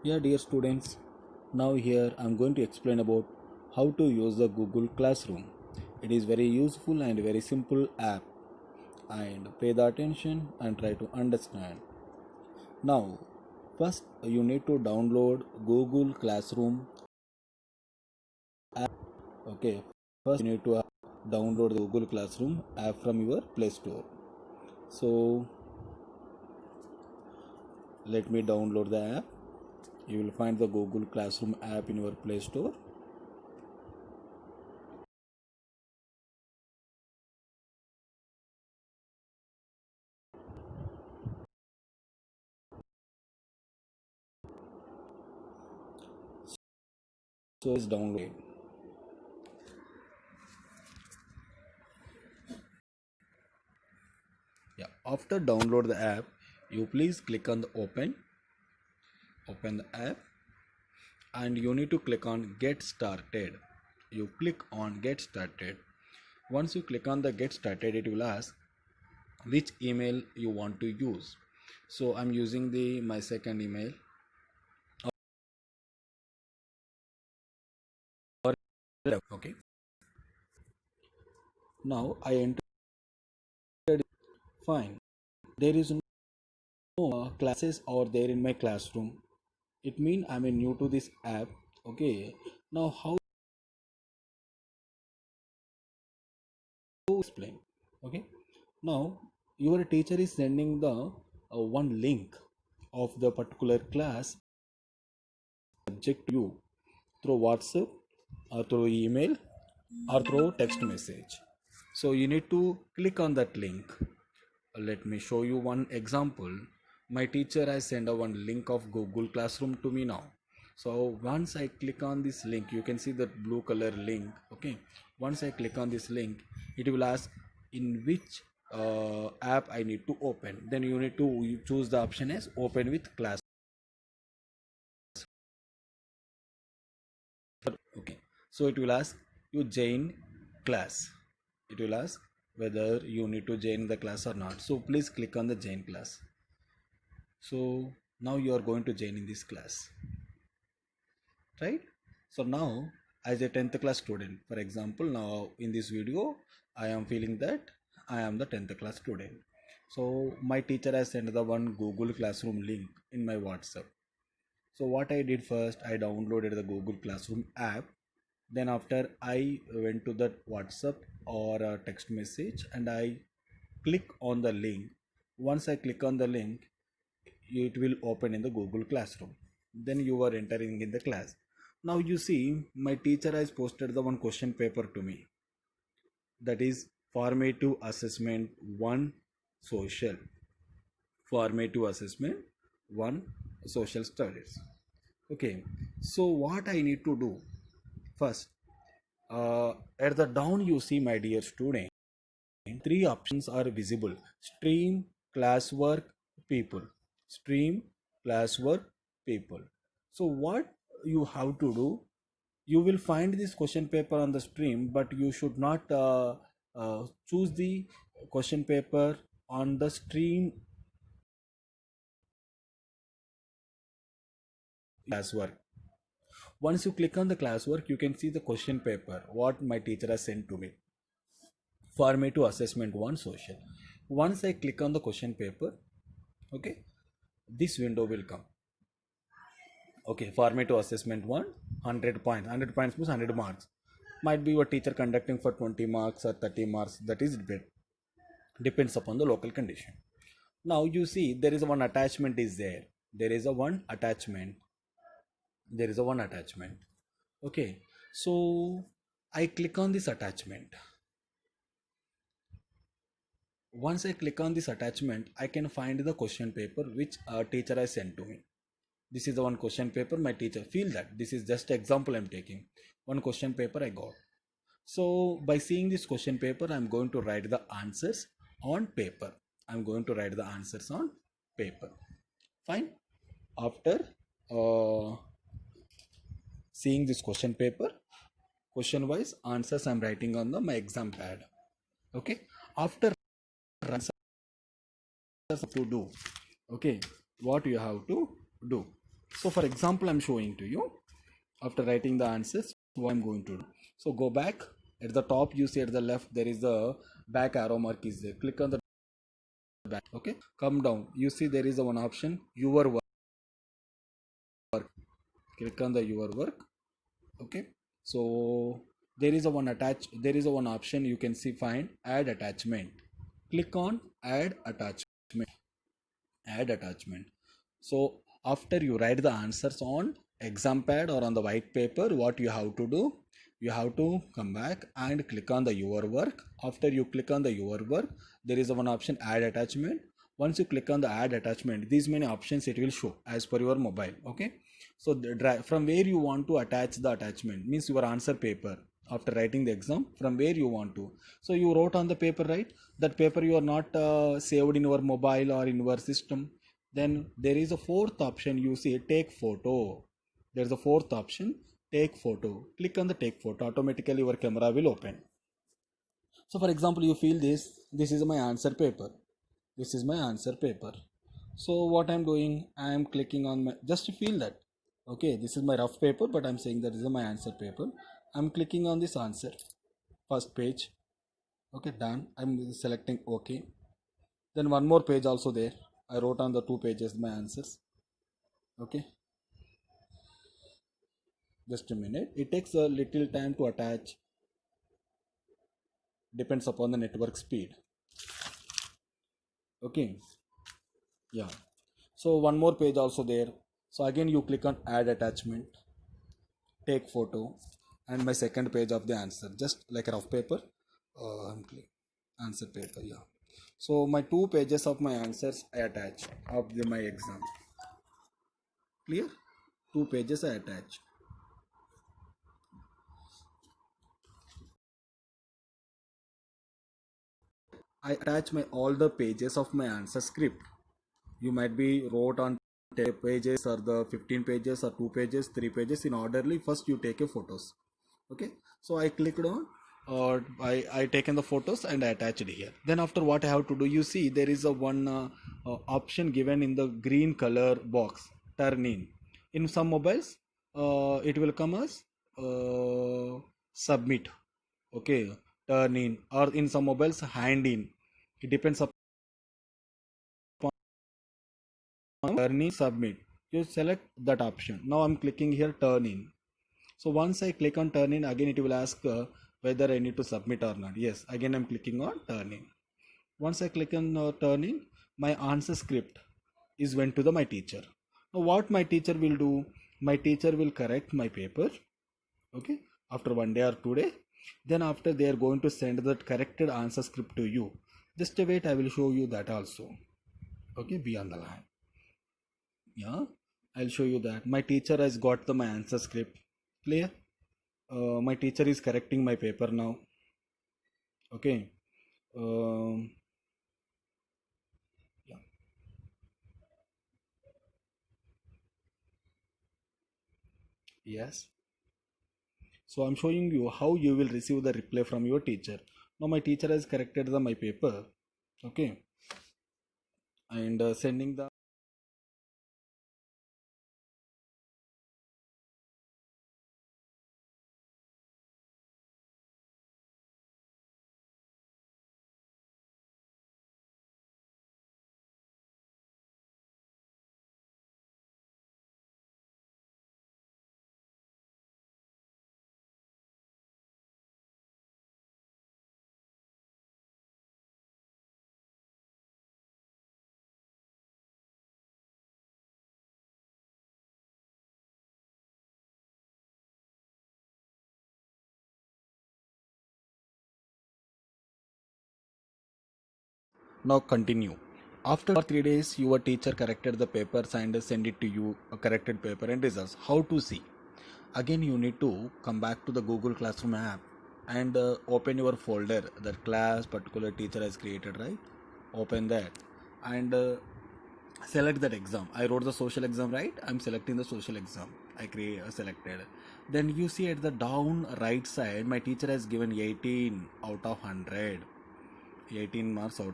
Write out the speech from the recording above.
Yeah, dear students, now here I'm going to explain about how to use the Google Classroom. It is very useful and very simple app, and pay the attention and try to understand. Now, first you need to download Google Classroom app. Okay, first you need to download the Google Classroom app from your Play Store. So, let me download the app. You will find the Google Classroom app in your Play Store. So it's downloaded. Yeah, after download the app, you please click on the open the app, and you need to click on get started. You click on get started. Once you click on the get started, it will ask which email you want to use. So I'm using the my second email. Okay, now I entered. Fine, there is no classes or there in my classroom. It means I'm new to this app. Okay, now how to explain? Okay, now your teacher is sending the one link of the particular class subject to you through WhatsApp or through email or through text message. So you need to click on that link. Let me show you one example. My teacher has sent a one link of Google Classroom to me now. So once I click on this link, you can see that blue color link. Okay, once I click on this link, it will ask in which app I need to open. Then you need to choose the option as open with class. Okay, so it will ask you join class. It will ask whether you need to join the class or not. So please click on the join class. So now you are going to join in this class, right? So now, as a 10th class student, for example, now in this video I am feeling that I am the 10th class student. So my teacher has sent the one Google Classroom link in my WhatsApp. So what I did, first I downloaded the Google Classroom app. Then after I went to that WhatsApp or a text message and I click on the link. Once I click on the link, it will open in the Google Classroom. Then you are entering in the class. Now you see my teacher has posted the one question paper to me, that is formative assessment 1 social. Formative assessment 1 social studies. Okay, so what I need to do first, at the down you see, my dear student, three options are visible: stream, classwork, people. Stream, classwork, people. So what you have to do, you will find this question paper on the stream, but you should not choose the question paper on the stream classwork. Once you click on the classwork, you can see the question paper what my teacher has sent to me. Formative assessment 1 social. Once I click on the question paper, okay, this window will come. Okay, formative assessment 1, 100 points. 100 points means 100 marks. Might be your teacher conducting for 20 marks or 30 marks. That is depends upon the local condition. Now you see there is a one attachment is there. There is a one attachment. There is a one attachment. Okay, so I click on this attachment. Once I click on this attachment, I can find the question paper which a teacher has sent to me. This is the one question paper my teacher. Feel that this is just example I'm taking. One question paper I got. So by seeing this question paper, I'm going to write the answers on paper. I'm going to write the answers on paper. Fine. After seeing this question paper, question wise answers I'm writing on my exam pad. Okay. After answers to do. Okay. What you have to do? So for example, I'm showing to you after writing the answers what I'm going to do. So go back. At the top you see at the left there is the back arrow mark is there. Click on the back. Okay, come down. You see there is a one option your work. Click on the your work. Okay, so there is a one attach. There is a one option you can see find add attachment. Click on add attachment. Add attachment. So after you write the answers on exam pad or on the white paper, what you have to do, you have to come back and click on the your work. After you click on the your work, there is a one option add attachment. Once you click on the add attachment, these many options it will show as per your mobile. Okay, so from where you want to attach the attachment means your answer paper after writing the exam, from where you want to. So you wrote on the paper, right? That paper you are not saved in your mobile or in your system. Then there is a fourth option you see take photo. There's a fourth option take photo. Click on the take photo. Automatically your camera will open. So for example, you feel this is my answer paper. This is my answer paper. So what I'm doing, I'm clicking on my, just to feel that okay, this is my rough paper, but I'm saying that this is my answer paper. I'm clicking on this answer first page. Okay, done. I'm selecting okay. Then one more page also there. I wrote on the two pages my answers. Okay, just a minute, it takes a little time to attach, depends upon the network speed. Okay, yeah, so one more page also there. So again you click on add attachment, take photo, and my second page of the answer, just like a rough paper. Answer paper, yeah. So my two pages of my answers I attach of my exam. Clear? Two pages I attach. I attach my all the pages of my answer script. You might be wrote on 10 pages or the 15 pages or 2 pages, 3 pages in orderly. First you take a photos. Okay, so I clicked on or I taken the photos and I attached here. Then after what I have to do, you see there is a one option given in the green color box, turn in some mobiles it will come as submit. Okay, turn in, or in some mobiles hand in. It depends upon turn in, submit. You select that option. Now I'm clicking here turn in. So once I click on turn in, again it will ask whether I need to submit or not. Yes, again I'm clicking on turn in. Once I click on turn in, my answer script is went to my teacher. Now what my teacher will do, my teacher will correct my paper. Okay, after 1 day or 2 day. Then after they are going to send that corrected answer script to you. Just wait, I will show you that also. Okay, be on the line. Yeah, I'll show you that my teacher has got my answer script. Clear? My teacher is correcting my paper now. Okay, yeah. Yes, so I'm showing you how you will receive the reply from your teacher. Now my teacher has corrected my paper. Okay, and sending the. Now continue. After 3 days, your teacher corrected the papers and send it to you a corrected paper and results. How to see? Again, you need to come back to the Google Classroom app and open your folder that class particular teacher has created. Right? Open that and select that exam. I wrote the social exam, right? I'm selecting the social exam. I selected. Then you see at the down right side, my teacher has given 18 out of 100. 18 marks out